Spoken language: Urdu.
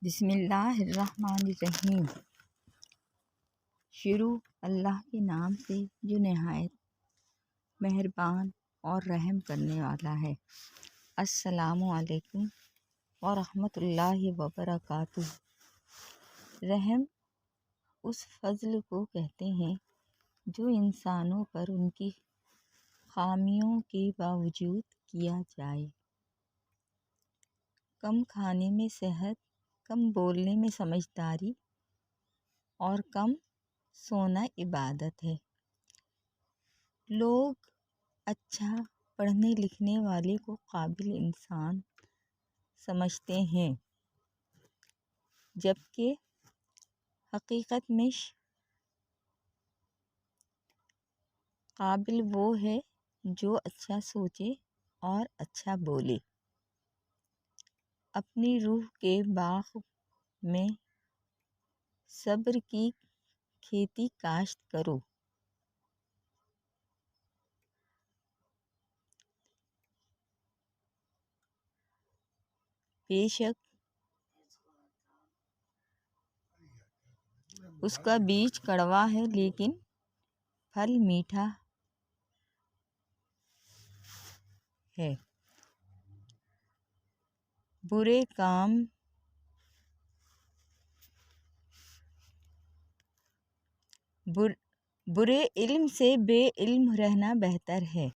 بسم اللہ الرحمن الرحیم۔ شروع اللہ کے نام سے جو نہایت مہربان اور رحم کرنے والا ہے۔ السلام علیکم ورحمۃ اللہ وبرکاتہ۔ رحم اس فضل کو کہتے ہیں جو انسانوں پر ان کی خامیوں کے باوجود کیا جائے۔ کم کھانے میں صحت، کم بولنے میں سمجھداری اور کم سونا عبادت ہے۔ لوگ اچھا پڑھنے لکھنے والے کو قابل انسان سمجھتے ہیں، جبکہ حقیقت میں قابل وہ ہے جو اچھا سوچے اور اچھا بولے۔ اپنی روح کے باغ میں صبر کی کھیتی کاشت کرو۔ بے شک اس کا بیج کڑوا ہے لیکن پھل میٹھا ہے۔ برے علم سے بے علم رہنا بہتر ہے۔